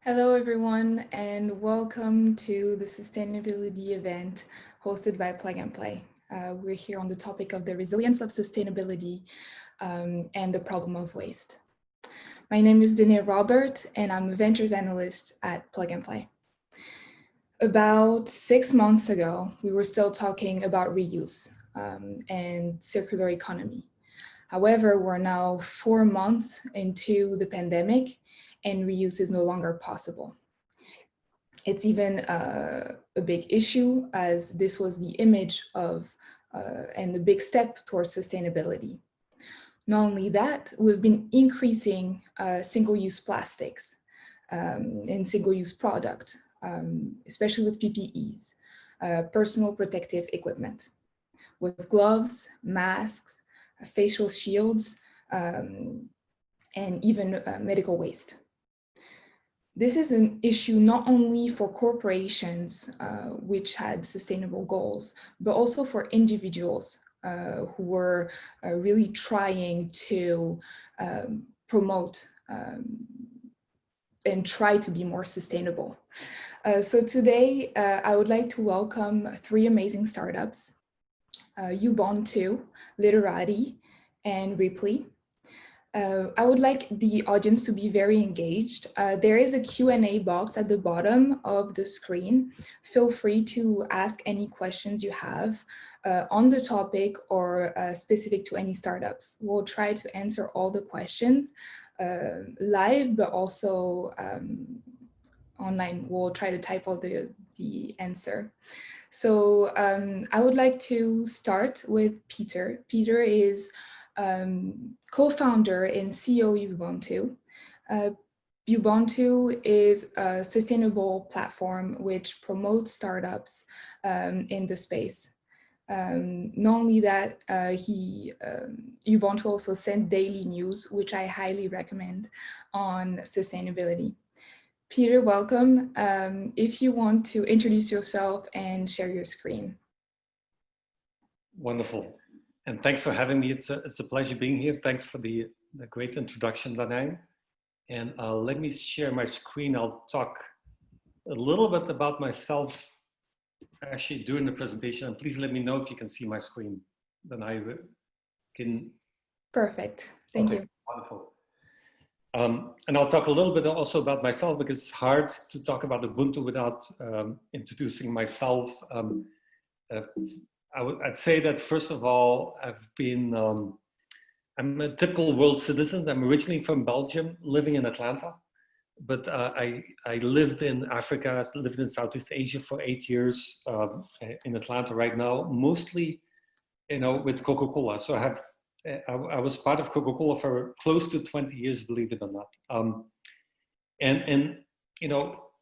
Hello, everyone, and welcome to the sustainability event hosted by Plug and Play. We're here on the topic of the resilience of sustainability and the problem of waste. My name is Dene Robert, and I'm a ventures analyst at Plug and Play. About 6 months ago, we were still talking about reuse and circular economy. However, we're now 4 months into the pandemic, and reuse is no longer possible. It's even a big issue as this was the image of and the big step towards sustainability. Not only that, we've been increasing single-use plastics and single-use product, especially with PPEs, personal protective equipment, with gloves, masks, facial shields, and even medical waste. This is an issue not only for corporations, which had sustainable goals, but also for individuals who were really trying to promote and try to be more sustainable. So today, I would like to welcome 3 amazing startups, Ubuntoo, Litterati, and Rheaply. I would like the audience to be very engaged. There is a Q&A box at the bottom of the screen. Feel free to ask any questions you have on the topic or specific to any startups. We'll try to answer all the questions live, but also online. We'll try to type all the answer. So I would like to start with Peter. Peter is co-founder and CEO of Ubuntoo. Ubuntoo is a sustainable platform which promotes startups in the space. Not only that, Ubuntoo also sends daily news, which I highly recommend on sustainability. Peter, welcome. If you want to introduce yourself and share your screen. Wonderful. And thanks for having me. It's a pleasure being here. Thanks for the great introduction, Danae. And let me share my screen. I'll talk a little bit about myself actually during the presentation. And please let me know if you can see my screen. Then I can. Perfect. Thank you. Wonderful. And I'll talk a little bit also about myself because it's hard to talk about Ubuntu without introducing myself. I'd say that first of all, I'm a typical world citizen. I'm originally from Belgium, living in Atlanta, but I lived in Africa, lived in Southeast Asia for 8 years, in Atlanta right now, mostly, with Coca-Cola. So I was part of Coca-Cola for close to 20 years, believe it or not.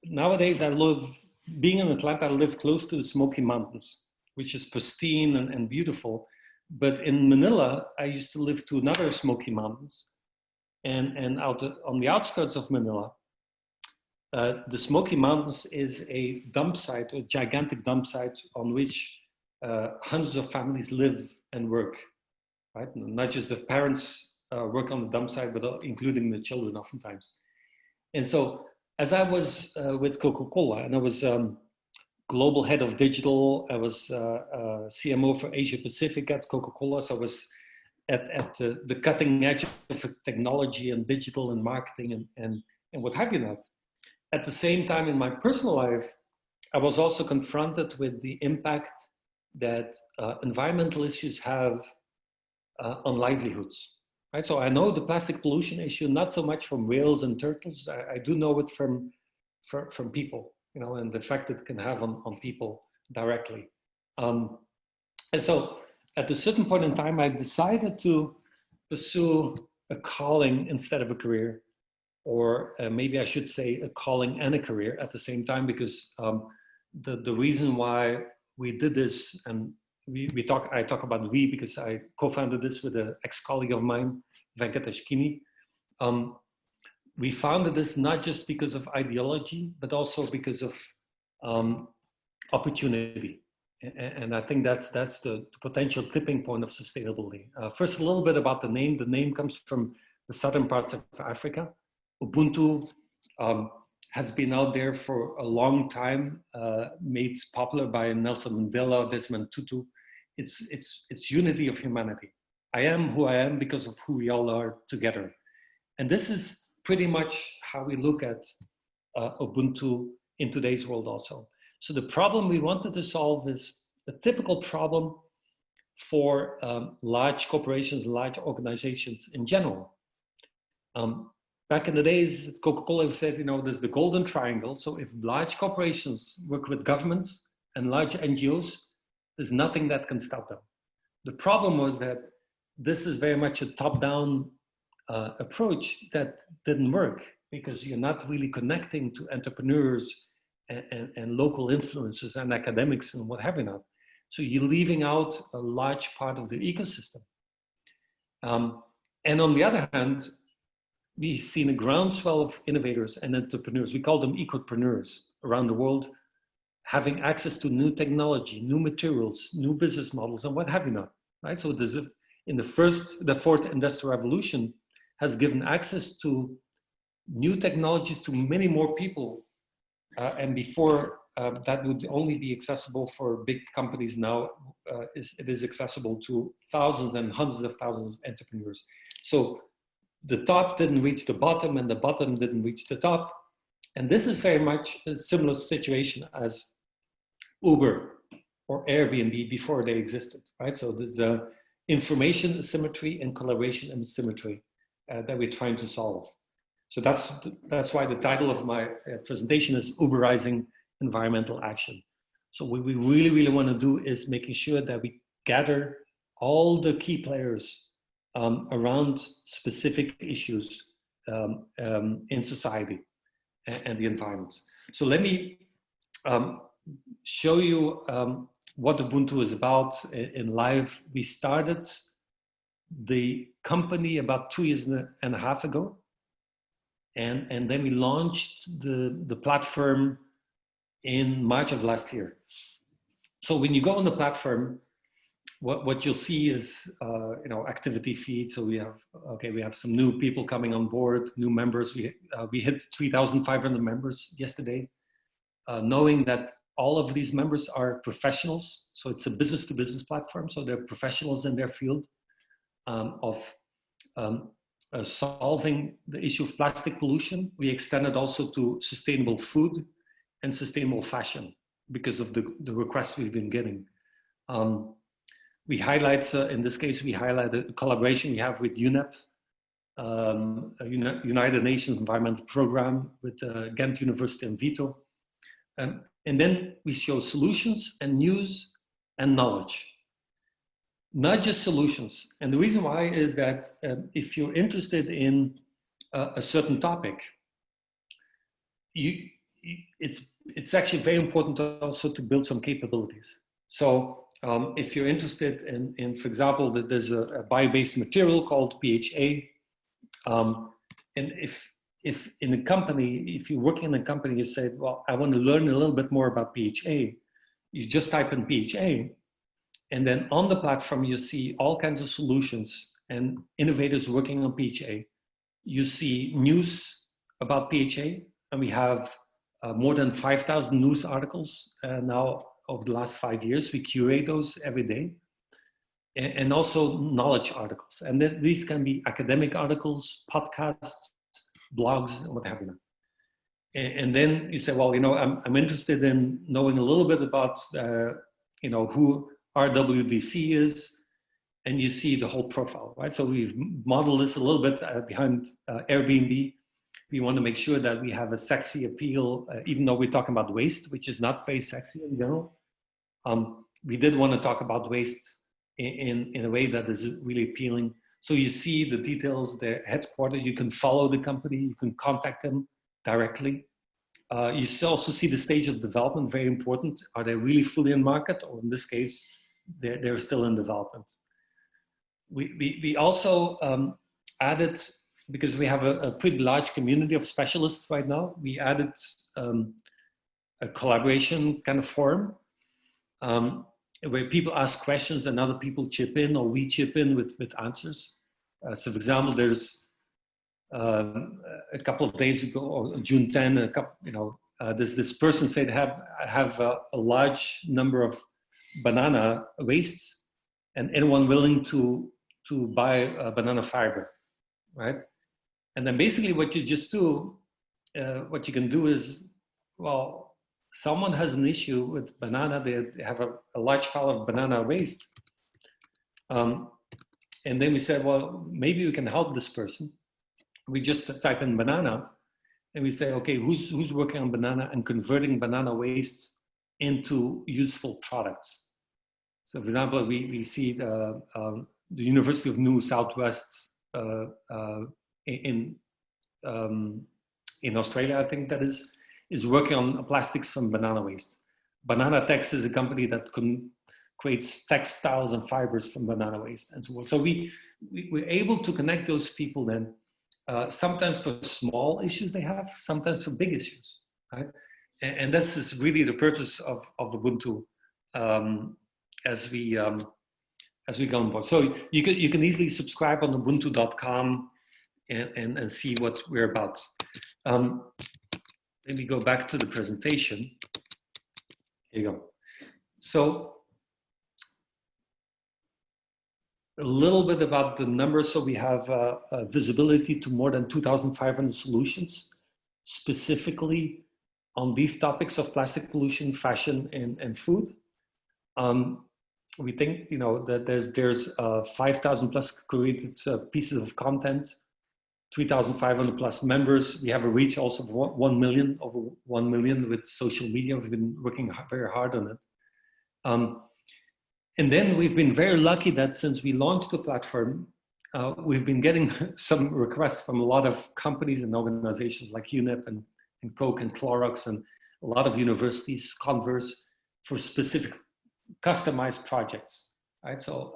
Nowadays being in Atlanta, I live close to the Smoky Mountains, which is pristine and beautiful. But in Manila, I used to live to another Smoky Mountains. And out on the outskirts of Manila, the Smoky Mountains is a dump site, a gigantic dump site on which hundreds of families live and work, right? Not just the parents work on the dump site, but including the children oftentimes. And so as I was with Coca-Cola, and I was global head of digital. I was CMO for Asia Pacific at Coca-Cola. So I was at the cutting edge of technology and digital and marketing and what have you not. At the same time, in my personal life, I was also confronted with the impact that environmental issues have on livelihoods. Right? So I know the plastic pollution issue, not so much from whales and turtles. I do know it from people. And the effect it can have on people directly. And so at a certain point in time, I decided to pursue a calling instead of a career, or maybe I should say a calling and a career at the same time, because the reason why we did this, and I talk about we because I co-founded this with an ex-colleague of mine, Venkatesh Kini. We founded this not just because of ideology, but also because of opportunity. And I think that's the potential tipping point of sustainability. First, a little bit about the name. The name comes from the southern parts of Africa. Ubuntu has been out there for a long time, made popular by Nelson Mandela, Desmond Tutu. It's unity of humanity. I am who I am because of who we all are together. And this is pretty much how we look at Ubuntu in today's world also. So the problem we wanted to solve is a typical problem for large corporations, large organizations in general. Back in the days, Coca-Cola said, you know, there's the golden triangle. So if large corporations work with governments and large NGOs, there's nothing that can stop them. The problem was that this is very much a top-down approach that didn't work because you're not really connecting to entrepreneurs and local influencers and academics and what have you not. So you're leaving out a large part of the ecosystem. And on the other hand, we've seen a groundswell of innovators and entrepreneurs. We call them ecopreneurs around the world, having access to new technology, new materials, new business models, and what have you not, right? So there's the fourth industrial revolution has given access to new technologies to many more people. And before that would only be accessible for big companies. Now it is accessible to thousands and hundreds of thousands of entrepreneurs. So the top didn't reach the bottom and the bottom didn't reach the top. And this is very much a similar situation as Uber or Airbnb before they existed, right? So there's the information asymmetry and collaboration asymmetry that we're trying to solve. So that's why the title of my presentation is Uberizing Environmental Action. So what we really, really want to do is making sure that we gather all the key players around specific issues in society and the environment. So let me show you what Ubuntu is about in live. We started the company about 2 years and a half ago. And then we launched the platform in March of last year. So when you go on the platform, what you'll see is, you know, activity feed. So we have some new people coming on board, new members. We hit 3,500 members yesterday, knowing that all of these members are professionals. So it's a business-to-business platform. So they're professionals in their field of solving the issue of plastic pollution. We extended also to sustainable food and sustainable fashion because of the requests we've been getting. We highlight, in this case, we highlight a collaboration we have with UNEP, a United Nations Environmental Program with Ghent University and Vito. And then we show solutions and news and knowledge. Not just solutions. And the reason why is that if you're interested in a certain topic, it's actually very important also to build some capabilities. So if you're interested in, for example, that there's a bio-based material called PHA, and if in a company, if you're working in a company, you say, well, I want to learn a little bit more about PHA, you just type in PHA, and then on the platform, you see all kinds of solutions and innovators working on PHA. You see news about PHA, and we have more than 5,000 news articles now over the last 5 years. We curate those every day. And also knowledge articles. And then these can be academic articles, podcasts, blogs, what have you. And then you say, well, you know, I'm interested in knowing a little bit about, you know, who RWDC is, and you see the whole profile, right? So we've modeled this a little bit behind Airbnb. We want to make sure that we have a sexy appeal, even though we're talking about waste, which is not very sexy in general. We did want to talk about waste in a way that is really appealing. So you see the details, their headquarters, you can follow the company, you can contact them directly. You also see the stage of development, very important. Are they really fully in market, or in this case, they're still in development? We also added, because we have a pretty large community of specialists right now, we added a collaboration kind of forum where people ask questions and other people chip in, or we chip in with answers. So for example, there's a couple of days ago, or June 10, this person said I have a large number of banana wastes, and anyone willing to buy banana fiber, right? And then basically what you just do, what you can do is, well, someone has an issue with banana, they have a large pile of banana waste. And then we said, well, maybe we can help this person. We just type in banana and we say, okay, who's working on banana and converting banana waste into useful products? So for example, we see the University of New Southwest in Australia, I think that is working on plastics from banana waste. Banana Tex is a company that creates textiles and fibers from banana waste and so on. So we're able to connect those people then, sometimes for small issues they have, sometimes for big issues, right? And this is really the purpose of Ubuntu as we go on board. So you can easily subscribe on ubuntu.com and see what we're about. Let me go back to the presentation. Here you go. So a little bit about the numbers. So we have visibility to more than 2,500 solutions, specifically on these topics of plastic pollution, fashion, and food. We think, that there's 5,000 plus created pieces of content, 3,500 plus members. We have a reach also of 1 million, over 1 million with social media. We've been working very hard on it. And then we've been very lucky that since we launched the platform, we've been getting some requests from a lot of companies and organizations like UNEP and Coke and Clorox and a lot of universities, Converse, for specific customized projects, right? So,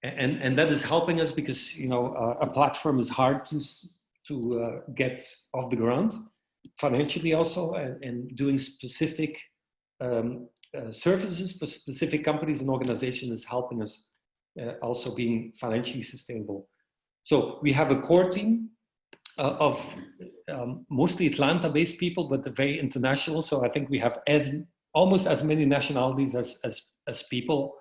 and that is helping us because, a platform is hard to get off the ground financially also, and doing specific services for specific companies and organizations is helping us also being financially sustainable. So we have a core team of mostly Atlanta-based people, but they're very international. So I think we have almost as many nationalities as people.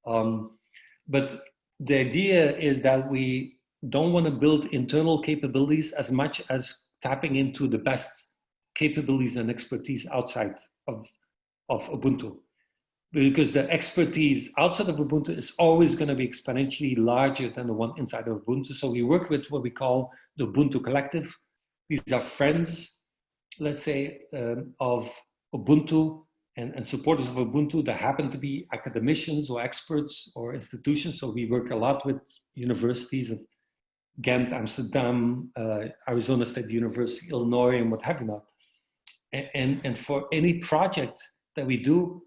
But the idea is that we don't want to build internal capabilities as much as tapping into the best capabilities and expertise outside of Ubuntu, because the expertise outside of Ubuntu is always going to be exponentially larger than the one inside of Ubuntu. So we work with what we call the Ubuntu Collective. These are friends, let's say, of Ubuntu and supporters of Ubuntu that happen to be academicians or experts or institutions. So we work a lot with universities of Ghent, Amsterdam, Arizona State University, Illinois, and what have you not. And for any project that we do,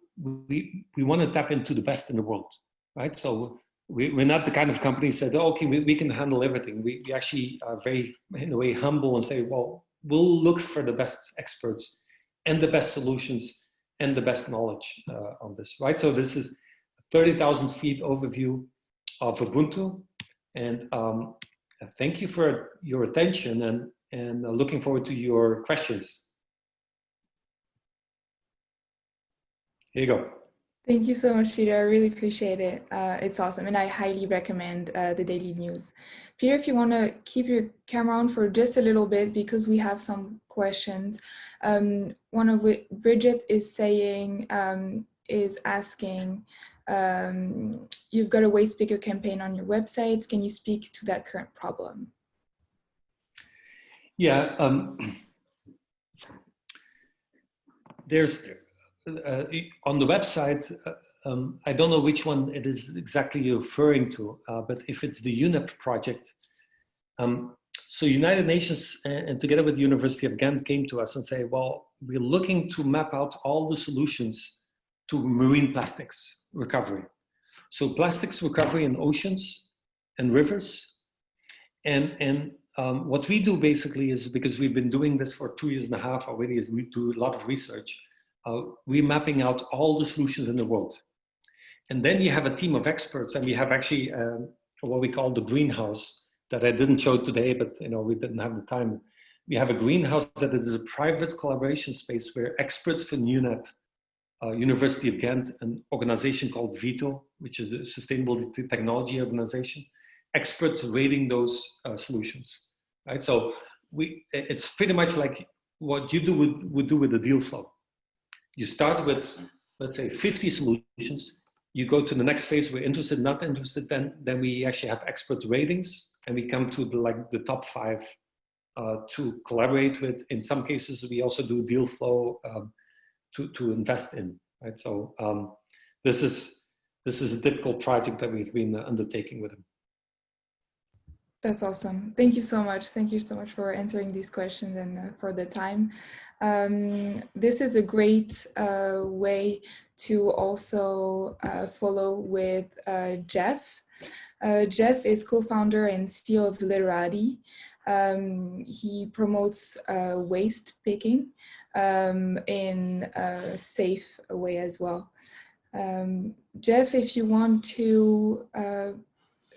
we want to tap into the best in the world, right? So we're not the kind of company that said, okay, we can handle everything. We actually are very, in a way, humble and say, well, we'll look for the best experts and the best solutions and the best knowledge on this, right? So this is 30,000 feet overview of Ubuntu. And thank you for your attention and looking forward to your questions. Here you go. Thank you so much, Peter. I really appreciate it. It's awesome. And I highly recommend the daily news. Peter, if you want to keep your camera on for just a little bit, because we have some questions. One of which Bridget is saying, is asking, you've got a waste picker campaign on your website. Can you speak to that current problem? Yeah, there's on the website, I don't know which one it is exactly you're referring to, but if it's the UNEP project, so United Nations and together with the University of Ghent came to us and say, well, we're looking to map out all the solutions to marine plastics recovery. So plastics recovery in oceans and rivers. And what we do basically is, because we've been doing this for 2.5 years already, is we do a lot of research. We're mapping out all the solutions in the world. And then you have a team of experts, and we have actually what we call the greenhouse that I didn't show today, but we didn't have the time. We have a greenhouse that is a private collaboration space where experts from UNEP, University of Ghent, an organization called VITO, which is a sustainable technology organization, experts rating those solutions, right? So it's pretty much like what you would do with the deal flow. You start with, let's say, 50 solutions. You go to the next phase, we're interested, not interested, then we actually have expert ratings, and we come to the top 5 to collaborate with. In some cases, we also do deal flow to invest in, right? So this is a typical project that we've been undertaking with them. That's awesome. Thank you so much. Thank you so much for answering these questions and for the time. This is a great way to also follow with Jeff. Jeff is co-founder and CEO of Litterati. He promotes waste picking in a safe way as well. Jeff, if you want to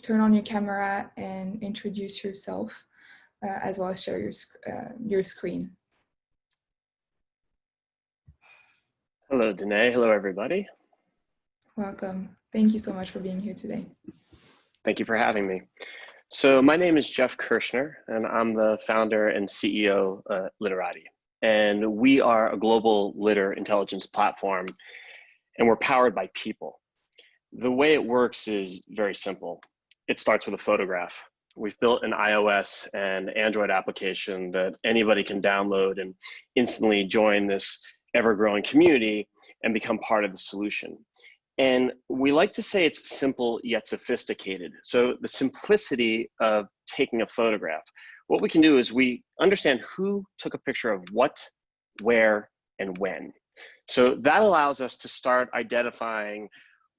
turn on your camera and introduce yourself, as well as share your screen. Hello, Danae. Hello, everybody. Welcome. Thank you so much for being here today. Thank you for having me. So my name is Jeff Kirschner, and I'm the founder and CEO of Litterati. And we are a global litter intelligence platform, and we're powered by people. The way it works is very simple. It starts with a photograph. We've built an iOS and Android application that anybody can download and instantly join this ever-growing community and become part of the solution. And we like to say it's simple yet sophisticated. So the simplicity of taking a photograph, what we can do is we understand who took a picture of what, where, and when. So that allows us to start identifying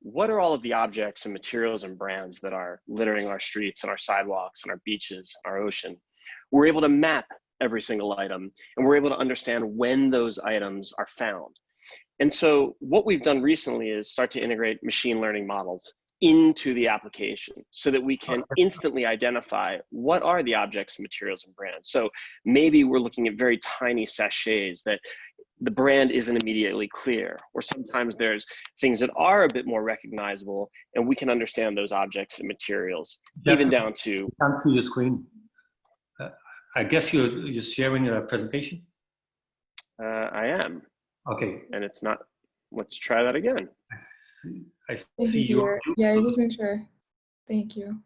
what are all of the objects and materials and brands that are littering our streets and our sidewalks and our beaches, our ocean. We're able to map every single item, and we're able to understand when those items are found. And so what we've done recently is start to integrate machine learning models into the application so that we can instantly identify what are the objects, materials, and brands. So maybe we're looking at very tiny sachets that the brand isn't immediately clear, or sometimes there's things that are a bit more recognizable, and we can understand those objects and materials, even down to— I can't see your screen. I guess you're sharing a presentation? I am. Okay. And it's not— let's try that again. I see your— Yeah, I wasn't sure. Thank you.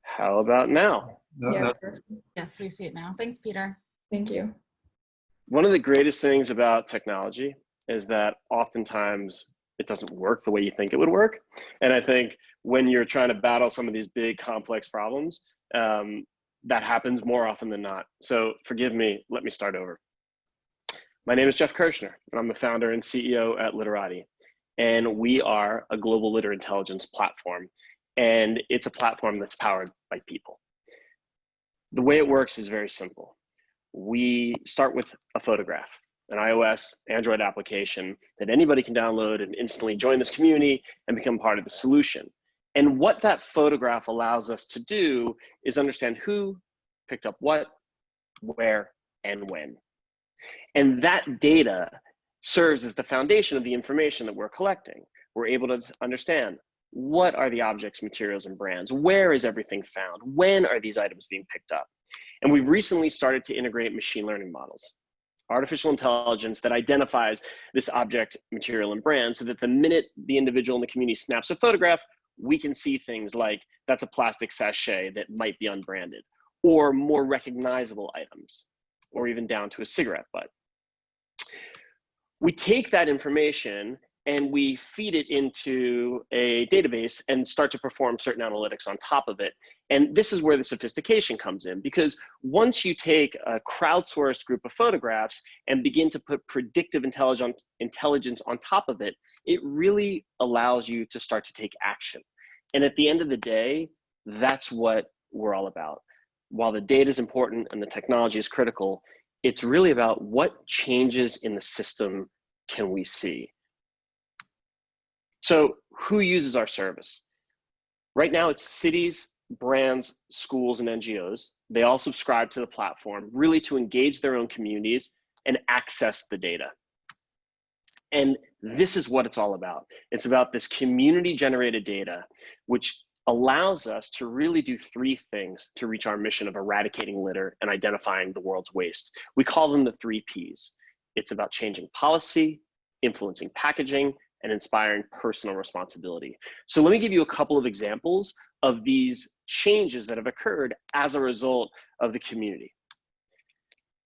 How about now? Yeah, perfect. Yes, we see it now. Thanks, Peter. Thank you. One of the greatest things about technology is that oftentimes it doesn't work the way you think it would work. And I think when you're trying to battle some of these big complex problems, that happens more often than not. So forgive me, let me start over. My name is Jeff Kirschner, and I'm the founder and CEO at Litterati. And we are a global litter intelligence platform. And it's a platform that's powered by people. The way it works is very simple. We start with a photograph, an iOS, Android application that anybody can download and instantly join this community and become part of the solution. And what that photograph allows us to do is understand who picked up what, where, and when. And that data serves as the foundation of the information that we're collecting. We're able to understand what are the objects, materials, and brands, where is everything found, when are these items being picked up. And we've recently started to integrate machine learning models, artificial intelligence that identifies this object, material, and brand so that the minute the individual in the community snaps a photograph, we can see things like that's a plastic sachet that might be unbranded, or more recognizable items, or even down to a cigarette butt. We take that information and we feed it into a database and start to perform certain analytics on top of it. And this is where the sophistication comes in, because once you take a crowdsourced group of photographs and begin to put predictive intelligence on top of it, it really allows you to start to take action. And at the end of the day, that's what we're all about. While the data is important and the technology is critical, it's really about what changes in the system can we see. So who uses our service? Right now it's cities brands, schools, and NGOs. They all subscribe to the platform, really to engage their own communities and access the data. And this is what it's all about. It's about this community-generated data, which allows us to really do three things to reach our mission of eradicating litter and identifying the world's waste. We call them the 3 Ps. It's about changing policy, influencing packaging, and inspiring personal responsibility. So let me give you a couple of examples of these changes that have occurred as a result of the community.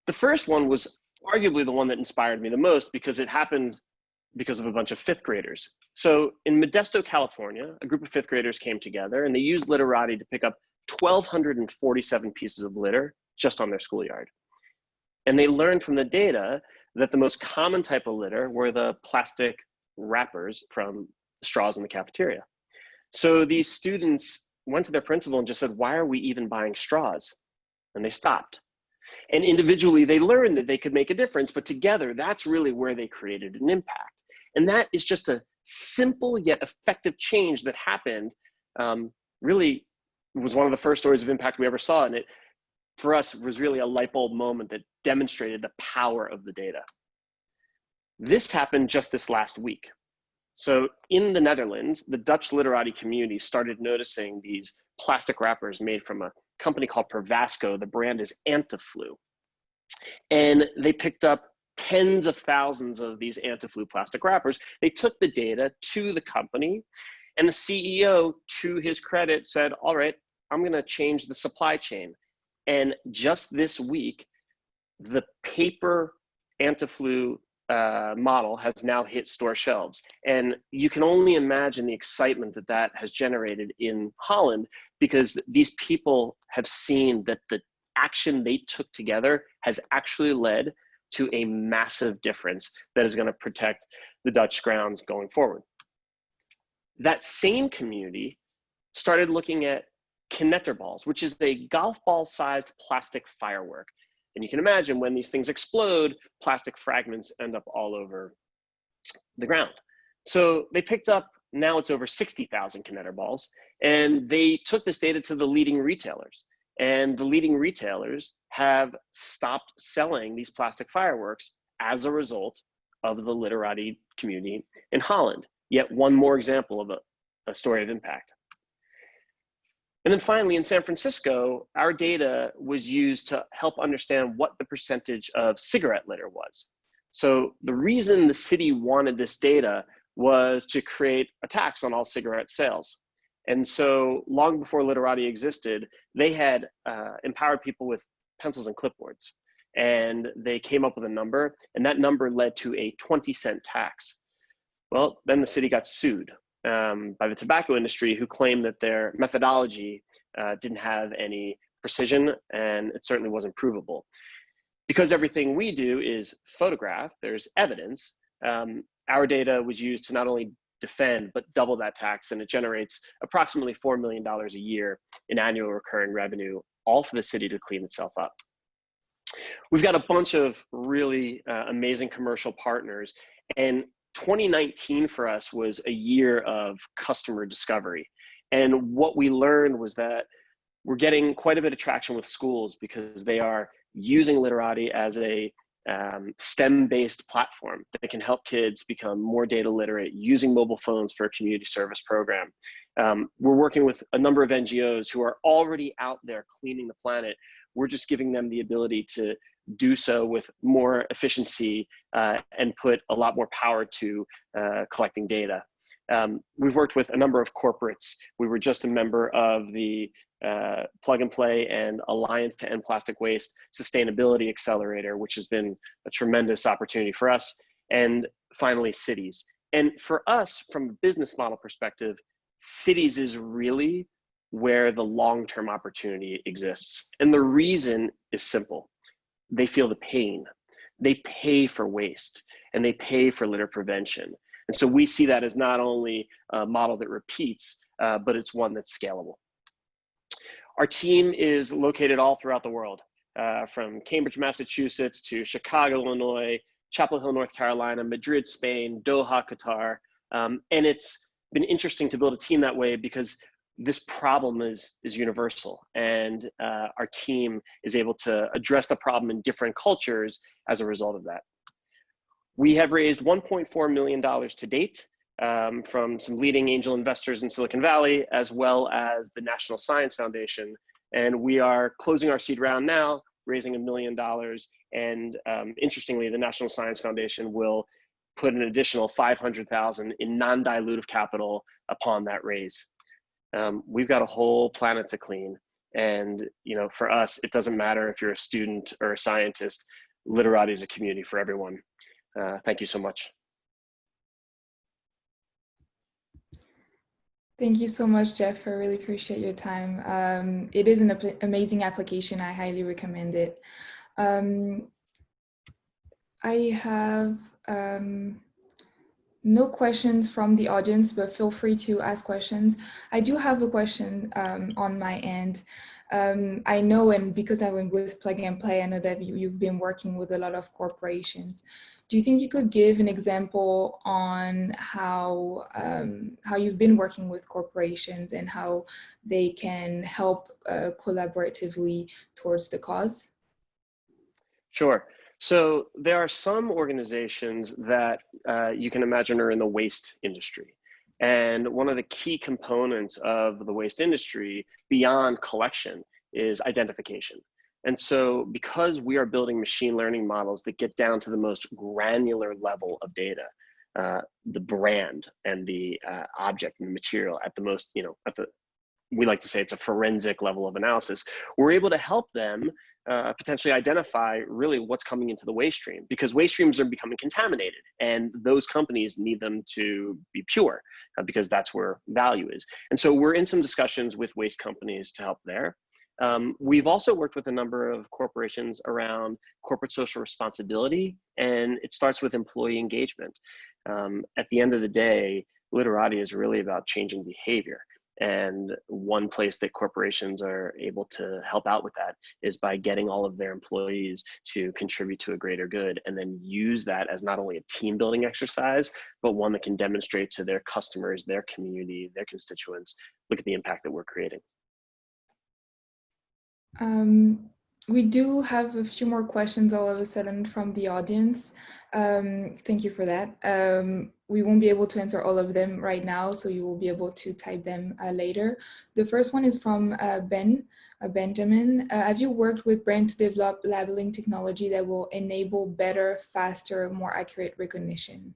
The first one was arguably the one that inspired me the most because it happened because of a bunch of 5th graders. So in Modesto, California, a group of 5th graders came together and they used Litterati to pick up 1,247 pieces of litter just on their schoolyard. And they learned from the data that the most common type of litter were the plastic wrappers from the straws in the cafeteria. So these students went to their principal and just said, why are we even buying straws? And they stopped. And individually, they learned that they could make a difference, but together, that's really where they created an impact. And that is just a simple yet effective change that happened. Really was one of the first stories of impact we ever saw. And it, for us, was really a light bulb moment that demonstrated the power of the data. This happened just this last week. So in the Netherlands, the Dutch Litterati community started noticing these plastic wrappers made from a company called Pervasco. The brand is Antiflu. And they picked up tens of thousands of these Antiflu plastic wrappers. They took the data to the company, and the CEO, to his credit, said, all right, I'm going to change the supply chain. And just this week, the paper Antiflu model has now hit store shelves. And you can only imagine the excitement that that has generated in Holland, because these people have seen that the action they took together has actually led to a massive difference that is going to protect the Dutch grounds going forward. That same community started looking at connector balls, which is a golf ball sized plastic firework. And you can imagine when these things explode, plastic fragments end up all over the ground. So they picked up, now it's over 60,000 connector balls, and they took this data to the leading retailers. And the leading retailers have stopped selling these plastic fireworks as a result of the Litterati community in Holland. Yet one more example of a story of impact. And then finally, in San Francisco, our data was used to help understand what the percentage of cigarette litter was. So the reason the city wanted this data was to create a tax on all cigarette sales. And so long before Litterati existed, they had empowered people with pencils and clipboards. And they came up with a number, and that number led to a 20-cent tax. Well, then the city got sued by the tobacco industry, who claimed that their methodology didn't have any precision, and it certainly wasn't provable. Because everything we do is photograph, there's evidence, our data was used to not only defend, but double that tax, and it generates approximately $4 million a year in annual recurring revenue, all for the city to clean itself up. We've got a bunch of really amazing commercial partners, and 2019 for us was a year of customer discovery. And what we learned was that we're getting quite a bit of traction with schools because they are using Litterati as a STEM-based platform that can help kids become more data literate using mobile phones for a community service program. We're working with a number of NGOs who are already out there cleaning the planet. We're just giving them the ability to do so with more efficiency and put a lot more power to collecting data. We've worked with a number of corporates. We were just a member of the Plug and Play and Alliance to End Plastic Waste Sustainability Accelerator, which has been a tremendous opportunity for us. And finally, cities. And for us, from a business model perspective, cities is really where the long-term opportunity exists. And the reason is simple. They feel the pain. They pay for waste, and they pay for litter prevention. And so we see that as not only a model that repeats, but it's one that's scalable. Our team is located all throughout the world, from Cambridge, Massachusetts to Chicago, Illinois, Chapel Hill, North Carolina, Madrid, Spain, Doha, Qatar. And it's been interesting to build a team that way because this problem is universal, and our team is able to address the problem in different cultures as a result of that. We have raised $1.4 million to date from some leading angel investors in Silicon Valley, as well as the National Science Foundation. And we are closing our seed round now, raising $1 million. And interestingly, the National Science Foundation will put an additional $500,000 in non-dilutive capital upon that raise. We've got a whole planet to clean. And for us, it doesn't matter if you're a student or a scientist. Litterati is a community for everyone. Thank you so much. Thank you so much, Jeff. I really appreciate your time. It is an amazing application. I highly recommend it. I have no questions from the audience, but feel free to ask questions. I do have a question on my end. I know, and because I went with Plug and Play, I know that you've been working with a lot of corporations. Do you think you could give an example on how you've been working with corporations and how they can help collaboratively towards the cause? Sure. So there are some organizations that you can imagine are in the waste industry. And one of the key components of the waste industry beyond collection is identification. And so because we are building machine learning models that get down to the most granular level of data, the brand and the object and the material at the most, we like to say it's a forensic level of analysis, we're able to help them potentially identify really what's coming into the waste stream, because waste streams are becoming contaminated and those companies need them to be pure because that's where value is. And so we're in some discussions with waste companies to help there. We've also worked with a number of corporations around corporate social responsibility, and it starts with employee engagement. At the end of the day, Litterati is really about changing behavior. And one place that corporations are able to help out with that is by getting all of their employees to contribute to a greater good, and then use that as not only a team building exercise, but one that can demonstrate to their customers, their community, their constituents, look at the impact that we're creating. We do have a few more questions all of a sudden from the audience. Thank you for that. We won't be able to answer all of them right now, so you will be able to type them later. The first one is from Benjamin. Have you worked with brands to develop labeling technology that will enable better, faster, more accurate recognition?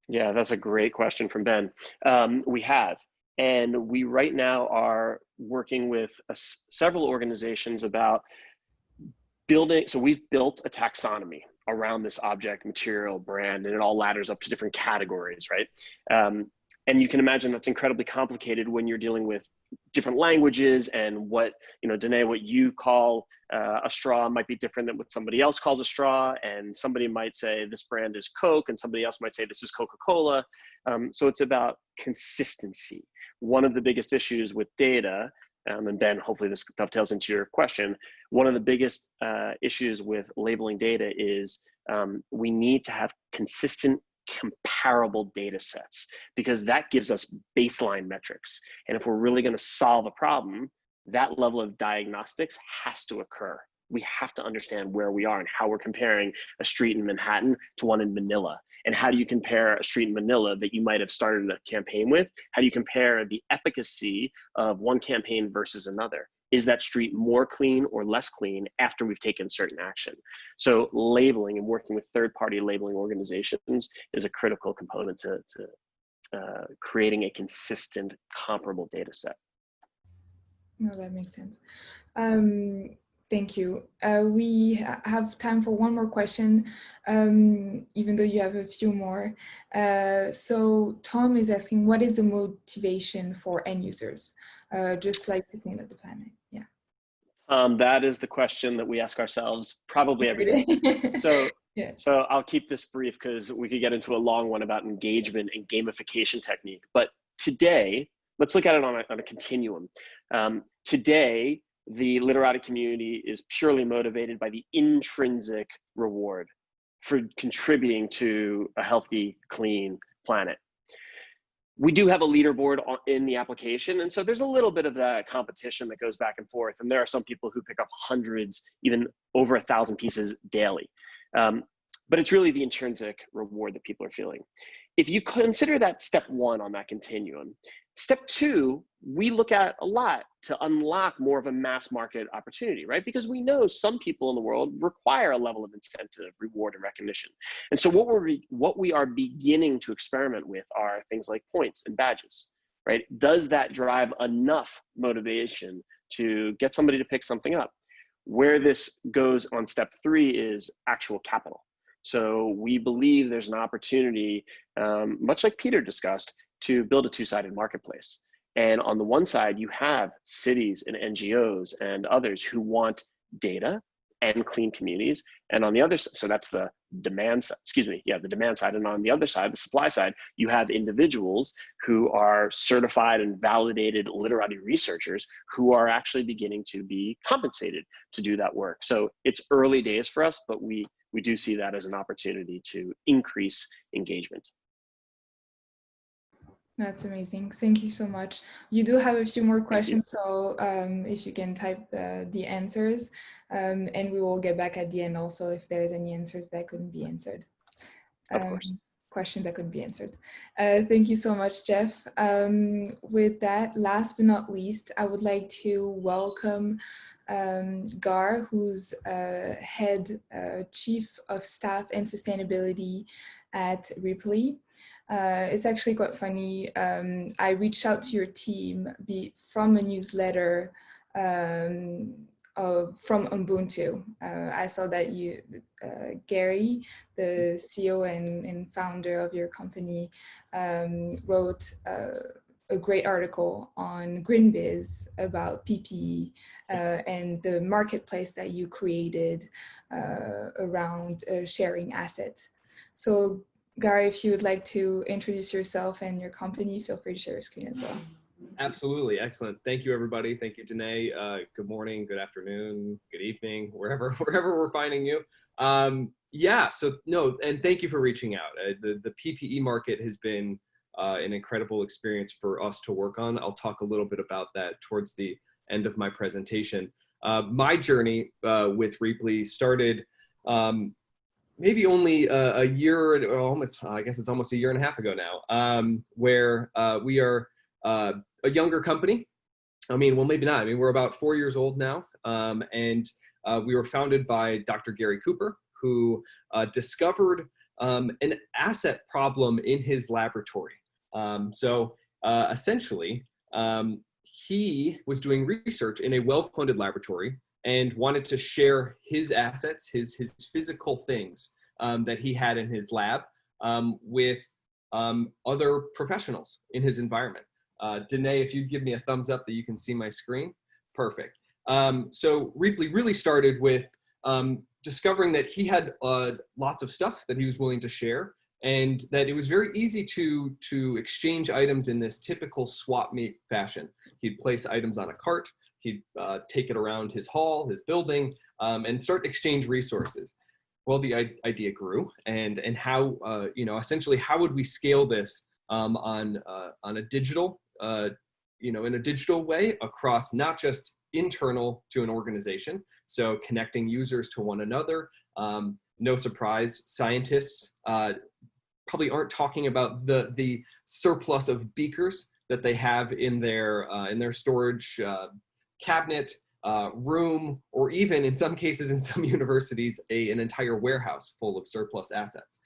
Yeah, that's a great question from Ben. We have. And we right now are working with several organizations about building. So we've built a taxonomy around this object, material, brand, and it all ladders up to different categories, right? And you can imagine that's incredibly complicated when you're dealing with different languages, and what, Danae, what you call a straw might be different than what somebody else calls a straw. And somebody might say this brand is Coke, and somebody else might say this is Coca-Cola. So it's about consistency. One of the biggest issues with data, and Ben, hopefully this dovetails into your question, one of the biggest issues with labeling data is we need to have consistent, comparable data sets, because that gives us baseline metrics. And if we're really going to solve a problem, that level of diagnostics has to occur. We have to understand where we are and how we're comparing a street in Manhattan to one in Manila. And how do you compare a street in Manila that you might have started a campaign with? How do you compare the efficacy of one campaign versus another? Is that street more clean or less clean after we've taken certain action? So labeling and working with third-party labeling organizations is a critical component to creating a consistent, comparable data set. No, that makes sense. Thank you. We have time for one more question, even though you have a few more. So Tom is asking, what is the motivation for end users? Just like to clean up the planet, yeah. That is the question that we ask ourselves probably every day. So, yeah. So I'll keep this brief because we could get into a long one about engagement and gamification technique. But today, let's look at it on a continuum. Today, the Litterati community is purely motivated by the intrinsic reward for contributing to a healthy, clean planet. we do have a leaderboard in the application. And so there's a little bit of that competition that goes back and forth. And there are some people who pick up hundreds, even over 1,000 pieces daily. But it's really the intrinsic reward that people are feeling. If you consider that step one on that continuum, step two, we look at a lot to unlock more of a mass market opportunity, right? Because we know some people in the world require a level of incentive, reward, and recognition. And so what we are beginning to experiment with are things like points and badges, right? Does that drive enough motivation to get somebody to pick something up? Where this goes on step three is actual capital. So we believe there's an opportunity, much like Peter discussed, to build a two-sided marketplace. And on the one side, you have cities and NGOs and others who want data and clean communities. And on the other side, so that's the demand side, the demand side. And on the other side, the supply side, you have individuals who are certified and validated literati researchers who are actually beginning to be compensated to do that work. So it's early days for us, but we do see that as an opportunity to increase engagement. That's amazing. Thank you so much. You do have a few more questions, so if you can type the answers, and we will get back at the end also if there's any answers that couldn't be answered. Of course. Questions that couldn't be answered. Thank you so much, Jeff. With that, last but not least, I would like to welcome Gar, who's Chief of Staff and Sustainability at Rheaply. It's actually quite funny. I reached out to your team from a newsletter from Ubuntu. I saw that Gary, the CEO and founder of your company, wrote a great article on GreenBiz about PPE and the marketplace that you created around sharing assets. So Gary, if you would like to introduce yourself and your company, feel free to share your screen as well. Absolutely. Excellent. Thank you, everybody. Thank you, Danae. Good morning, good afternoon, good evening, wherever we're finding you. And thank you for reaching out. The PPE market has been an incredible experience for us to work on. I'll talk a little bit about that towards the end of my presentation. My journey with Rheaply started maybe only a year, I guess it's almost a year and a half ago now, where we are a younger company. Maybe not. We're about 4 years old now, and we were founded by Dr. Gary Cooper, who discovered an asset problem in his laboratory. Essentially, he was doing research in a well-funded laboratory and wanted to share his assets, his physical things that he had in his lab with other professionals in his environment. Danae, if you'd give me a thumbs up that you can see my screen. Perfect. So Rheaply really started with discovering that he had lots of stuff that he was willing to share, and that it was very easy to exchange items in this typical swap meet fashion. He'd place items on a cart, he'd take it around his hall, his building, and start exchange resources. Well, the idea grew, and how essentially how would we scale this on a digital in a digital way across not just internal to an organization, so connecting users to one another. No surprise, scientists probably aren't talking about the surplus of beakers that they have in their storage cabinet, room, or even in some cases in some universities, an entire warehouse full of surplus assets.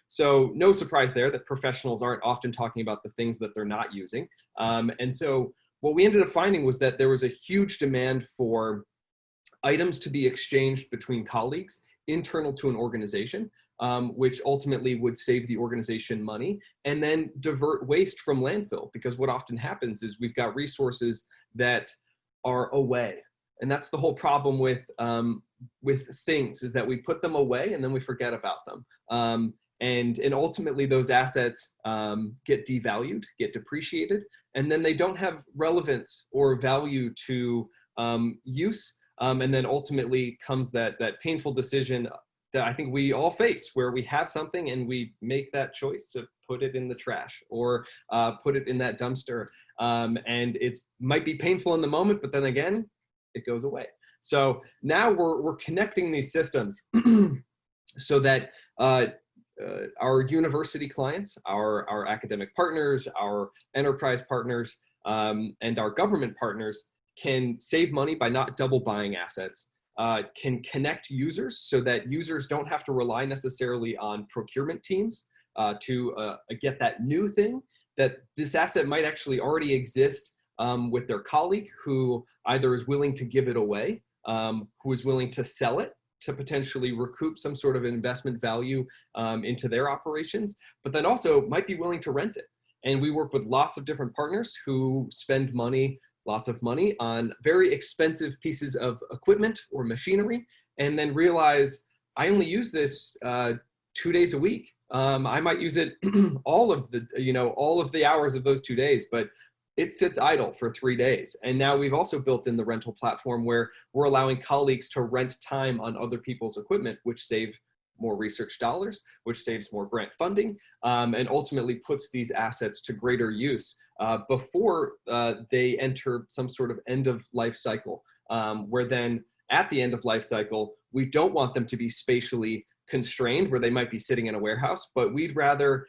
So no surprise there that professionals aren't often talking about the things that they're not using. And so what we ended up finding was that there was a huge demand for items to be exchanged between colleagues internal to an organization, which ultimately would save the organization money and then divert waste from landfill. Because what often happens is we've got resources that are away. And that's the whole problem with things, is that we put them away and then we forget about them. And ultimately those assets get devalued, get depreciated, and then they don't have relevance or value to use. And then ultimately comes that painful decision that I think we all face, where we have something and we make that choice to put it in the trash or put it in that dumpster. And it might be painful in the moment, but then again, it goes away. So now we're connecting these systems so that our university clients, our academic partners, our enterprise partners, and our government partners can save money by not double buying assets, can connect users so that users don't have to rely necessarily on procurement teams to get that new thing, that this asset might actually already exist with their colleague who either is willing to give it away, who is willing to sell it to potentially recoup some sort of investment value into their operations, but then also might be willing to rent it. And we work with lots of different partners who spend money, lots of money, on very expensive pieces of equipment or machinery, and then realize, I only use this 2 days a week. I might use it all of the hours of those 2 days, but it sits idle for 3 days. And now we've also built in the rental platform where we're allowing colleagues to rent time on other people's equipment, which save more research dollars, which saves more grant funding, and ultimately puts these assets to greater use before they enter some sort of end of life cycle, where then at the end of life cycle, we don't want them to be spatially constrained where they might be sitting in a warehouse, but we'd rather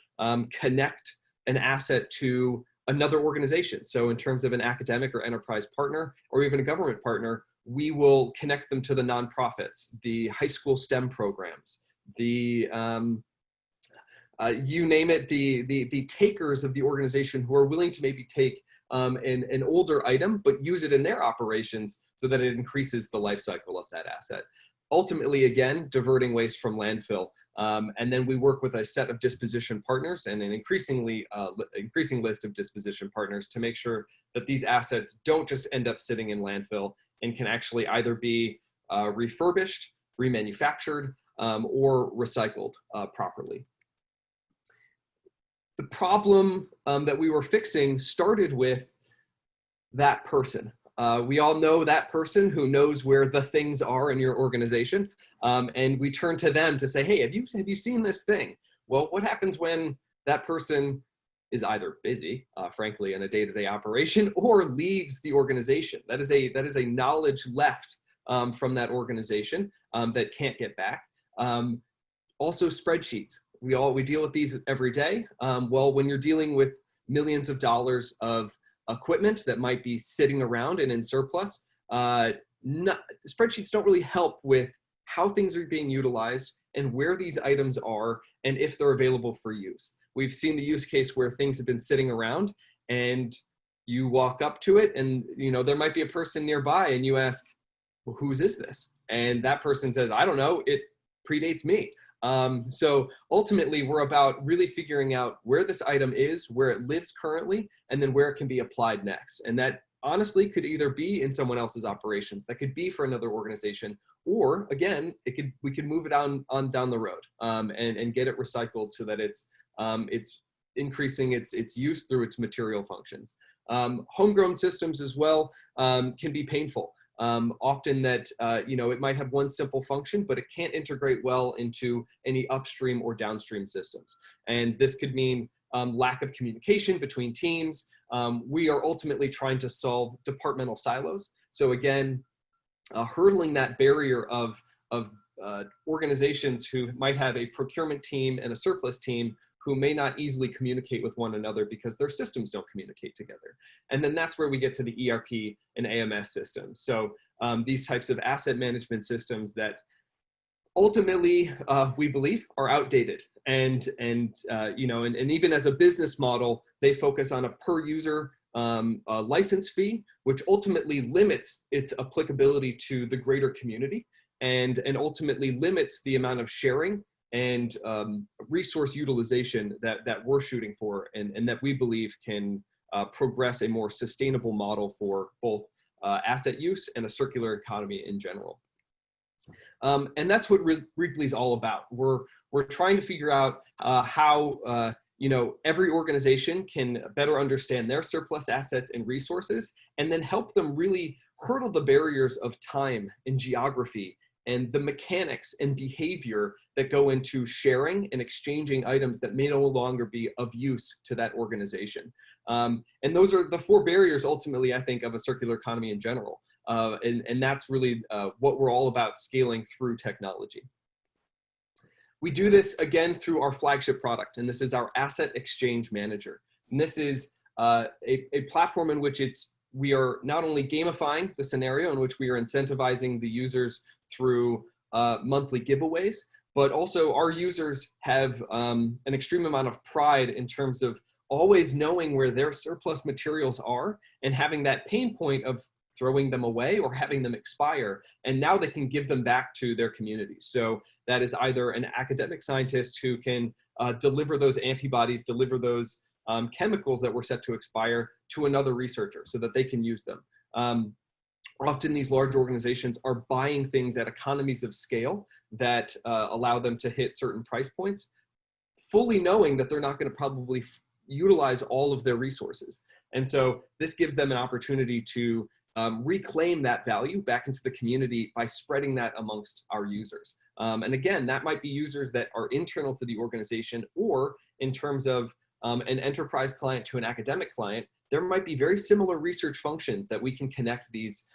connect an asset to another organization. So in terms of an academic or enterprise partner, or even a government partner, we will connect them to the nonprofits, the high school STEM programs, the you name it, the takers of the organization who are willing to maybe take an older item, but use it in their operations so that it increases the life cycle of that asset. Ultimately, again, diverting waste from landfill. And then we work with a set of disposition partners and an increasing list of disposition partners to make sure that these assets don't just end up sitting in landfill and can actually either be refurbished, remanufactured, or recycled properly. The problem that we were fixing started with that person. We all know that person who knows where the things are in your organization. And we turn to them to say, hey, have you seen this thing? Well, what happens when that person is either busy, frankly, in a day-to-day operation, or leaves the organization? That is a knowledge left from that organization that can't get back. Also spreadsheets. We deal with these every day. Well, when you're dealing with millions of dollars of equipment that might be sitting around and in surplus, spreadsheets don't really help with how things are being utilized and where these items are and if they're available for use. We've seen the use case where things have been sitting around and you walk up to it and there might be a person nearby and you ask, well, whose is this? And that person says, I don't know, it predates me. So ultimately, we're about really figuring out where this item is, where it lives currently, and then where it can be applied next. And that honestly could either be in someone else's operations, that could be for another organization, or again, we could move it down the road and get it recycled so that it's increasing its use through its material functions. Homegrown systems as well can be painful. Often that, it might have one simple function, but it can't integrate well into any upstream or downstream systems. And this could mean lack of communication between teams. We are ultimately trying to solve departmental silos. So again, hurdling that barrier of organizations who might have a procurement team and a surplus team who may not easily communicate with one another because their systems don't communicate together. And then that's where we get to the ERP and AMS systems. So these types of asset management systems that ultimately we believe are outdated. And even as a business model, they focus on a per user license fee, which ultimately limits its applicability to the greater community and ultimately limits the amount of sharing and resource utilization that we're shooting for and that we believe can progress a more sustainable model for both asset use and a circular economy in general. And that's what Rheaply is all about. We're trying to figure out how every organization can better understand their surplus assets and resources, and then help them really hurdle the barriers of time and geography and the mechanics and behavior that go into sharing and exchanging items that may no longer be of use to that organization. And those are the 4 barriers, ultimately, I think, of a circular economy in general. And that's really what we're all about, scaling through technology. We do this, again, through our flagship product, and this is our Asset Exchange Manager. And this is a platform in which we are not only gamifying the scenario in which we are incentivizing the users through monthly giveaways, but also our users have an extreme amount of pride in terms of always knowing where their surplus materials are and having that pain point of throwing them away or having them expire, and now they can give them back to their community. So that is either an academic scientist who can deliver those antibodies, deliver those chemicals that were set to expire to another researcher so that they can use them. Often these large organizations are buying things at economies of scale that allow them to hit certain price points, fully knowing that they're not going to probably utilize all of their resources. And so this gives them an opportunity to reclaim that value back into the community by spreading that amongst our users. And again, that might be users that are internal to the organization, or in terms of an enterprise client to an academic client, there might be very similar research functions that we can connect these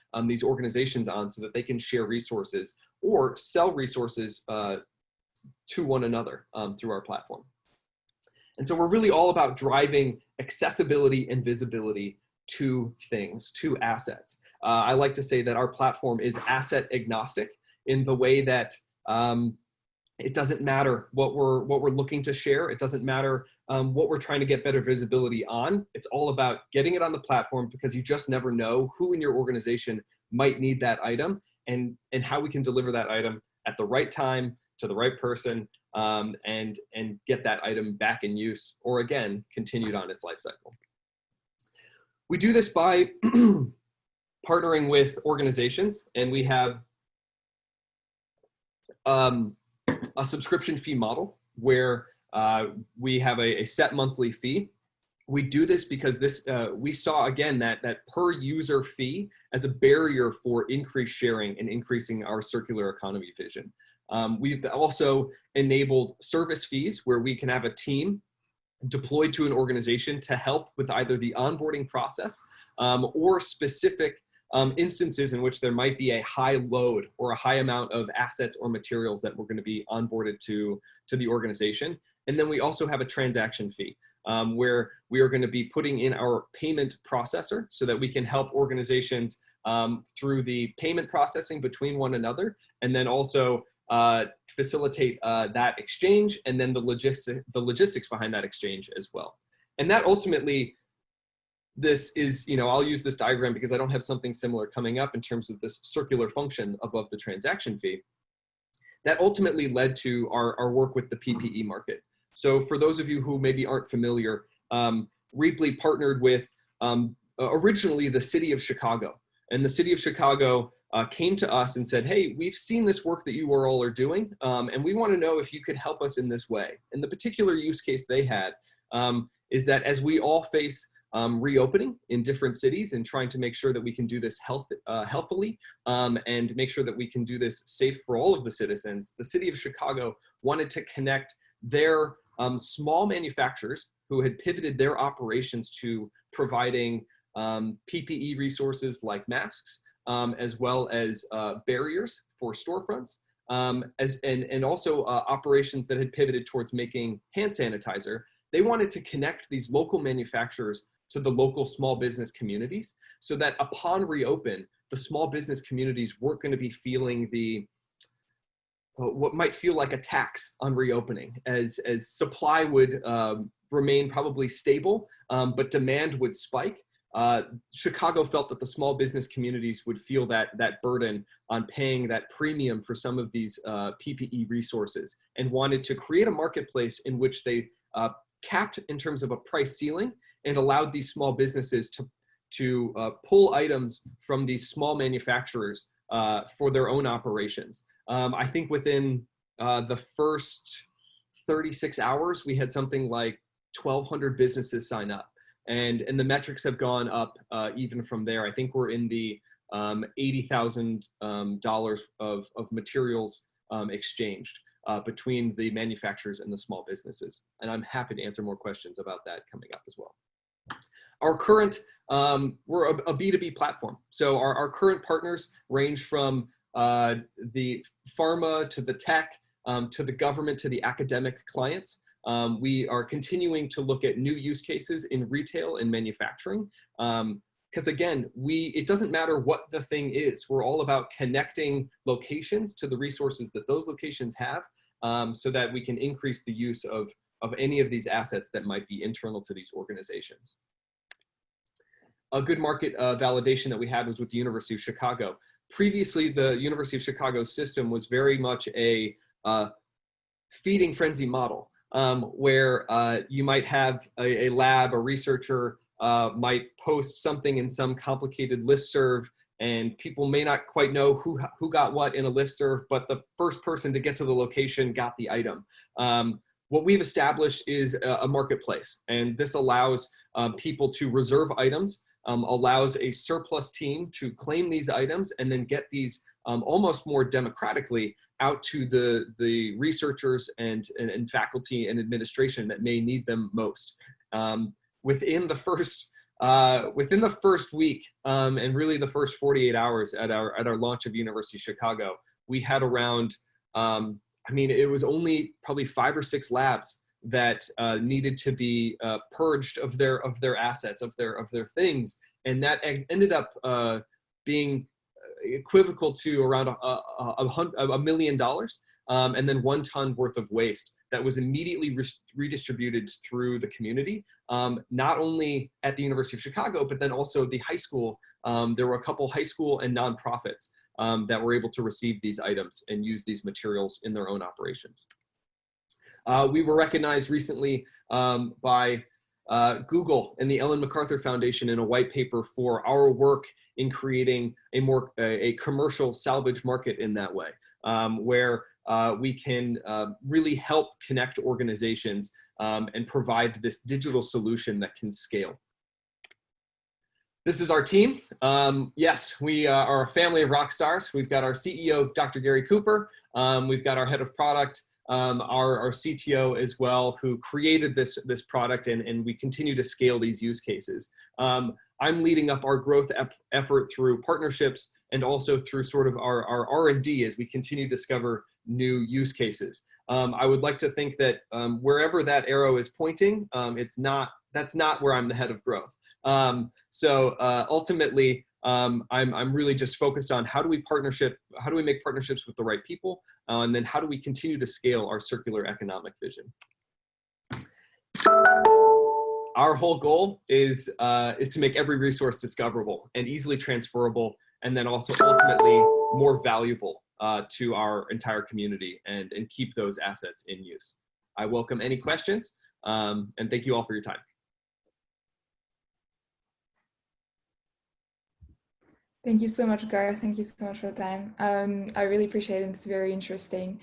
organizations on so that they can share resources or sell resources to one another through our platform. And so we're really all about driving accessibility and visibility to things, to assets. I like to say that our platform is asset agnostic in the way that it doesn't matter what we're looking to share. It doesn't matter what we're trying to get better visibility on. It's all about getting it on the platform, because you just never know who in your organization might need that item, and how we can deliver that item at the right time to the right person, and get that item back in use, or again, continued on its life cycle. We do this by partnering with organizations, and we have a subscription fee model where we have a set monthly fee. We do this because we saw, again, that per user fee as a barrier for increased sharing and increasing our circular economy vision. We've also enabled service fees where we can have a team deployed to an organization to help with either the onboarding process or specific instances in which there might be a high load or a high amount of assets or materials that we're going to be onboarded to the organization. And then we also have a transaction fee where we are going to be putting in our payment processor so that we can help organizations through the payment processing between one another, and then also facilitate that exchange, and then the logistics behind that exchange as well. And that ultimately, this is, I'll use this diagram because I don't have something similar coming up in terms of this circular function above the transaction fee. That ultimately led to our work with the PPE market. So for those of you who maybe aren't familiar, Rheaply partnered with originally the city of Chicago. And the city of Chicago came to us and said, hey, we've seen this work that you all are doing, and we want to know if you could help us in this way. And the particular use case they had is that as we all face reopening in different cities and trying to make sure that we can do this healthily and make sure that we can do this safe for all of the citizens, the city of Chicago wanted to connect their small manufacturers who had pivoted their operations to providing PPE resources like masks, as well as barriers for storefronts, and also operations that had pivoted towards making hand sanitizer. They wanted to connect these local manufacturers to the local small business communities so that upon reopen, the small business communities weren't going to be feeling what might feel like a tax on reopening, as supply would remain probably stable, but demand would spike. Chicago felt that the small business communities would feel that burden on paying that premium for some of these PPE resources, and wanted to create a marketplace in which they capped in terms of a price ceiling and allowed these small businesses to pull items from these small manufacturers for their own operations. I think within the first 36 hours, we had something like 1,200 businesses sign up. And the metrics have gone up even from there. I think we're in the $80,000 of materials exchanged. between the manufacturers and the small businesses. And I'm happy to answer more questions about that coming up as well. Our current, we're a B2B platform. So our current partners range from the pharma to the tech, to the government, to the academic clients. We are continuing to look at new use cases in retail and manufacturing. Because again, it doesn't matter what the thing is. We're all about connecting locations to the resources that those locations have, so that we can increase the use of any of these assets that might be internal to these organizations. A good market validation that we had was with the University of Chicago. Previously, the University of Chicago system was very much a feeding frenzy model, where you might have a lab, a researcher might post something in some complicated listserv, and people may not quite know who got what in a listserv, but the first person to get to the location got the item. What we've established is a marketplace, and this allows people to reserve items, allows a surplus team to claim these items and then get these almost more democratically out to the researchers and faculty and administration that may need them most. Within the first week, and really the first 48 hours at our launch of University of Chicago, we had around, I mean, it was only probably 5 or 6 labs that needed to be purged of their assets, of their things, and that ended up being equivocal to around $1 million, and then 1 ton worth of waste that was immediately redistributed through the community, not only at the University of Chicago, but then also the high school. There were a couple high school and nonprofits that were able to receive these items and use these materials in their own operations. We were recognized recently by Google and the Ellen MacArthur Foundation in a white paper for our work in creating a commercial salvage market in that way, where we can really help connect organizations and provide this digital solution that can scale. This is our team. Yes, we are a family of rock stars. We've got our CEO, Dr. Gary Cooper. We've got our head of product, our CTO as well, who created this product, and we continue to scale these use cases. I'm leading up our growth effort through partnerships and also through sort of our R&D as we continue to discover new use cases. I would like to think that wherever that arrow is pointing, that's not where I'm the head of growth. So ultimately, I'm really just focused on how do we make partnerships with the right people, and then how do we continue to scale our circular economic vision. Our whole goal is to make every resource discoverable and easily transferable, and then also ultimately more valuable to our entire community, and keep those assets in use. I welcome any questions, and thank you all for your time. Thank you so much, Gar. Thank you so much for the time. I really appreciate it. It's very interesting.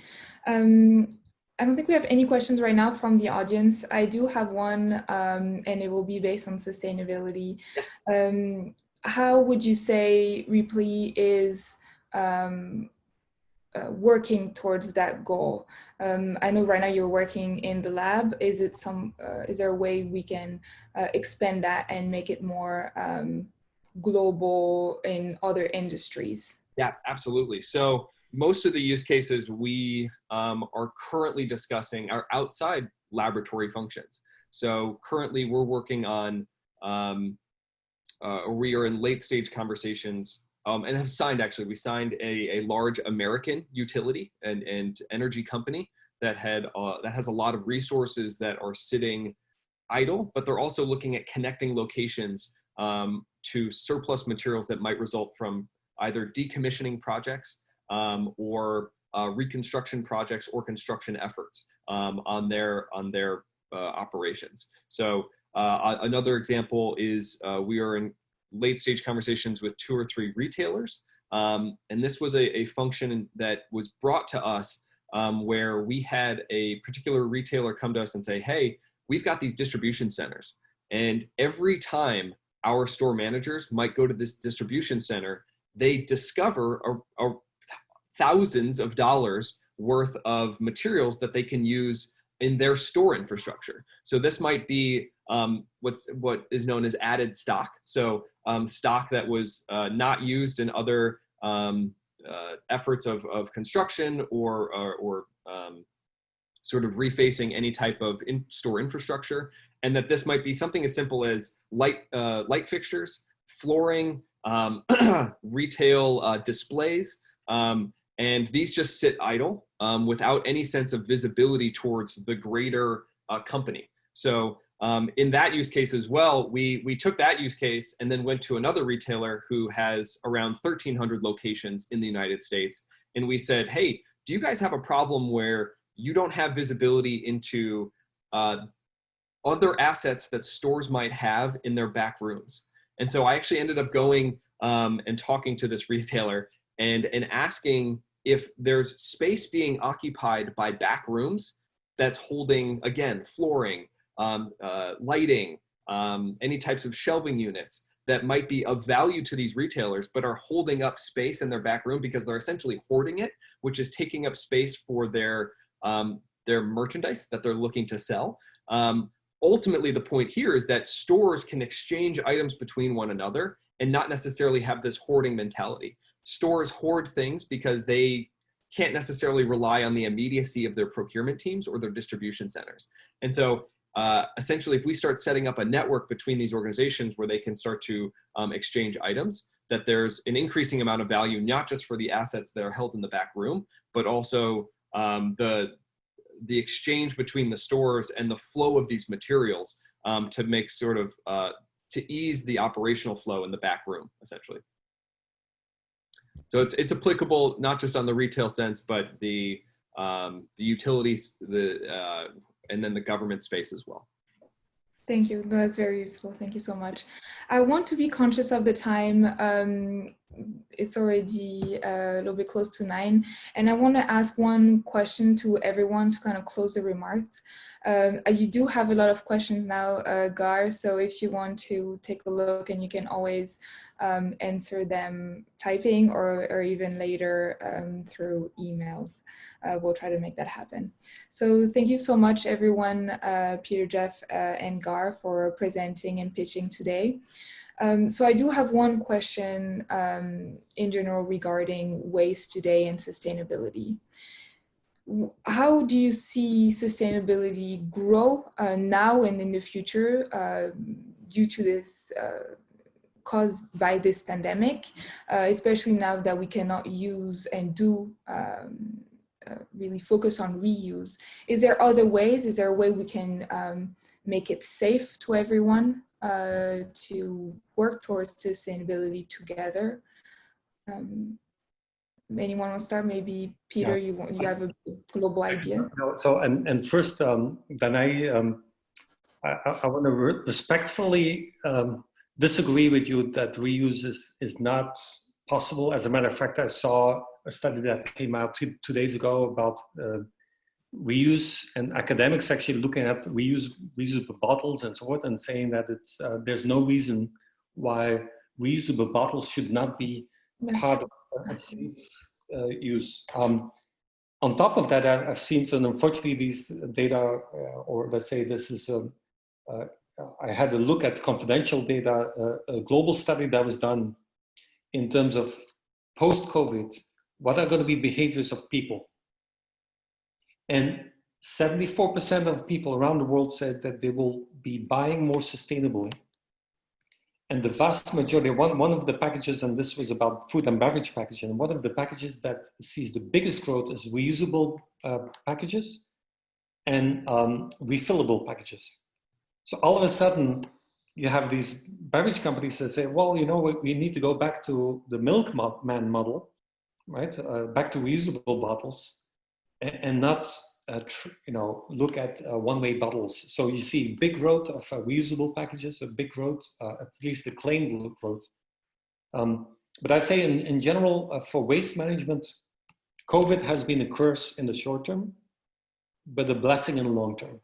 I don't think we have any questions right now from the audience. I do have one, and it will be based on sustainability. Yes. How would you say Rheaply is working towards that goal? I know right now you're working in the lab. Is there a way we can expand that and make it more global in other industries? Yeah, absolutely. So most of the use cases we are currently discussing are outside laboratory functions. So currently we're working on, we are in late stage conversations and have signed, actually, we signed a large American utility and energy company that has a lot of resources that are sitting idle, but they're also looking at connecting locations to surplus materials that might result from either decommissioning projects or reconstruction projects or construction efforts on their operations. So another example is we are in late stage conversations with 2 or 3 retailers, and this was a function that was brought to us where we had a particular retailer come to us and say, hey, we've got these distribution centers, and every time our store managers might go to this distribution center, they discover thousands of dollars worth of materials that they can use in their store infrastructure. So this might be what is known as added stock. So stock that was not used in other efforts of construction or sort of refacing any type of in-store infrastructure, and that this might be something as simple as light fixtures, flooring, retail displays, and these just sit idle without any sense of visibility towards the greater company. So in that use case as well, we took that use case and then went to another retailer who has around 1,300 locations in the United States. And we said, hey, do you guys have a problem where you don't have visibility into other assets that stores might have in their back rooms? And so I actually ended up going and talking to this retailer and asking if there's space being occupied by back rooms that's holding, again, flooring, lighting, any types of shelving units that might be of value to these retailers, but are holding up space in their back room because they're essentially hoarding it, which is taking up space for their merchandise that they're looking to sell. Ultimately, the point here is that stores can exchange items between one another and not necessarily have this hoarding mentality. Stores hoard things because they can't necessarily rely on the immediacy of their procurement teams or their distribution centers. And so essentially, if we start setting up a network between these organizations where they can start to exchange items, that there's an increasing amount of value, not just for the assets that are held in the back room, but also the exchange between the stores and the flow of these materials to make sort of, to ease the operational flow in the back room, essentially. So it's applicable not just on the retail sense, but the utilities, and then the government space as well. Thank you. That's very useful. Thank you so much. I want to be conscious of the time. It's already a little bit close to 9. And I want to ask one question to everyone to kind of close the remarks. You do have a lot of questions now, Gar, so if you want to take a look, and you can always answer them typing or even later through emails. We'll try to make that happen. So thank you so much, everyone, Peter, Jeff, and Gar, for presenting and pitching today. So I do have one question in general regarding waste today and sustainability. How do you see sustainability grow now and in the future due to this caused by this pandemic, especially now that we cannot use and do really focus on reuse? Is there other ways? Is there a way we can make it safe to everyone to work towards sustainability together? Anyone want to start? Maybe Peter, yeah. You have a global idea. So and first, then I want to respectfully disagree with you that reuse is not possible. As a matter of fact, I saw a study that came out 2 days ago about reuse, and academics actually looking at reusable bottles and so forth, and saying that it's there's no reason why reusable bottles should not be part of a safe use. On top of that, I've seen, so unfortunately these data, or let's say this is, I had a look at confidential data, a global study that was done in terms of post-COVID, what are going to be behaviors of people? And 74% of people around the world said that they will be buying more sustainably. And the vast majority, one of the packages, and this was about food and beverage packaging, one of the packages that sees the biggest growth is reusable packages and refillable packages. So all of a sudden, you have these beverage companies that say, well, you know, we need to go back to the milkman model, right? Back to reusable bottles, and not you know, look at one-way bottles. So you see big growth of reusable packages, a big growth, at least the claimed growth. But I'd say in general, for waste management, COVID has been a curse in the short term, but a blessing in the long term.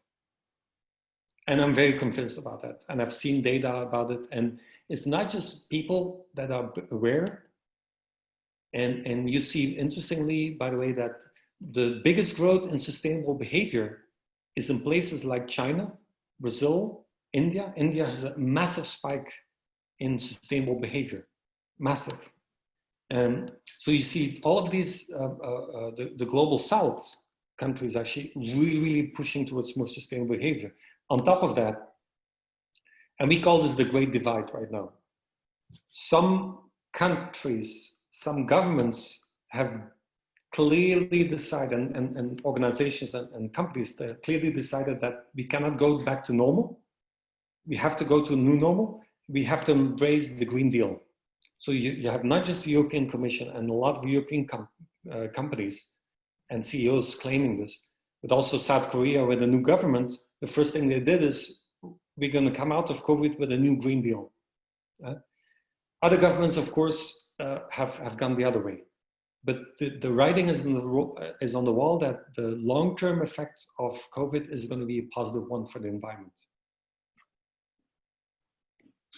And I'm very convinced about that. And I've seen data about it. And it's not just people that are aware. And you see, interestingly, by the way, that the biggest growth in sustainable behavior is in places like China, Brazil, India. India has a massive spike in sustainable behavior, massive. So you see all of these, the global South countries actually really pushing towards more sustainable behavior. On top of that, and we call this the Great Divide right now. Some countries, some governments have clearly decided, and organizations and companies that clearly decided that we cannot go back to normal. We have to go to a new normal. We have to embrace the Green Deal. So you have not just the European Commission and a lot of European companies and CEOs claiming this, but also South Korea with the new government. The first thing they did is, we're going to come out of COVID with a new Green Deal. Other governments, of course, have gone the other way. But the writing is on the wall that the long-term effect of COVID is going to be a positive one for the environment.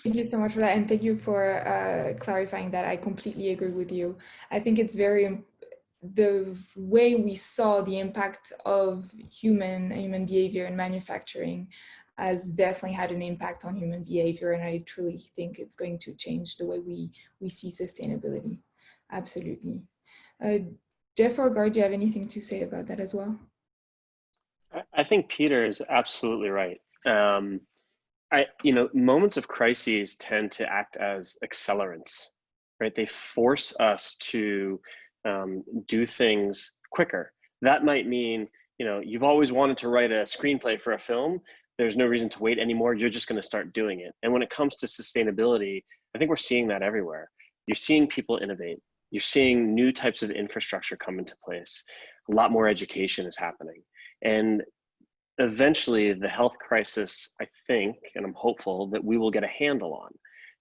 Thank you so much for that, and thank you for clarifying that. I completely agree with you. I think it's the way we saw the impact of human behavior in manufacturing has definitely had an impact on human behavior, and I truly think it's going to change the way we see sustainability. Absolutely. Jeff or Gar, do you have anything to say about that as well? I think Peter is absolutely right. Moments of crises tend to act as accelerants, right? They force us to do things quicker. That might mean, you've always wanted to write a screenplay for a film. There's no reason to wait anymore. You're just going to start doing it. And when it comes to sustainability, I think we're seeing that everywhere. You're seeing people innovate. You're seeing new types of infrastructure come into place. A lot more education is happening. And eventually the health crisis, I think, and I'm hopeful that we will get a handle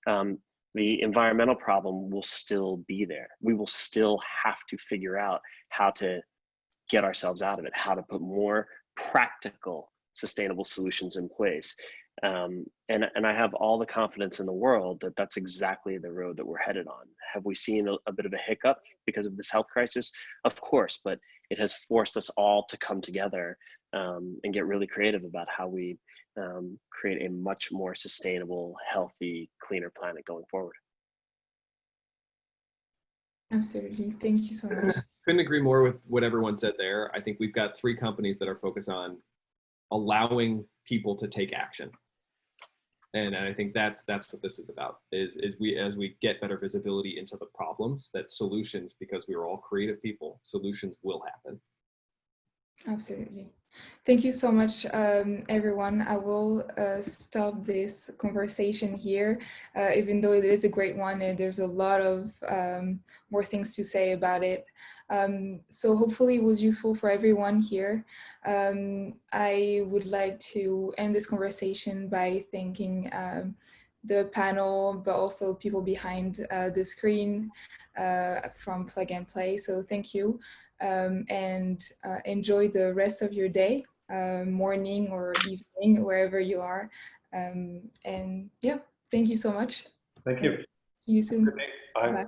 on. The environmental problem will still be there. We will still have to figure out how to get ourselves out of it, how to put more practical, sustainable solutions in place. And I have all the confidence in the world that that's exactly the road that we're headed on. Have we seen a bit of a hiccup because of this health crisis? Of course, but it has forced us all to come together and get really creative about how we create a much more sustainable, healthy, cleaner planet going forward. Absolutely. Thank you so much. Couldn't agree more with what everyone said there. I think we've got 3 companies that are focused on allowing people to take action. And I think that's what this is about, is as we get better visibility into the problems, that solutions, because we're all creative people, solutions will happen. Absolutely. Thank you so much, everyone. I will stop this conversation here, even though it is a great one and there's a lot of more things to say about it. So hopefully it was useful for everyone here. I would like to end this conversation by thanking the panel, but also people behind the screen from Plug and Play. So thank you. And enjoy the rest of your day, morning or evening, wherever you are. And yeah, thank you so much. Thank you. See you soon. Bye. Bye.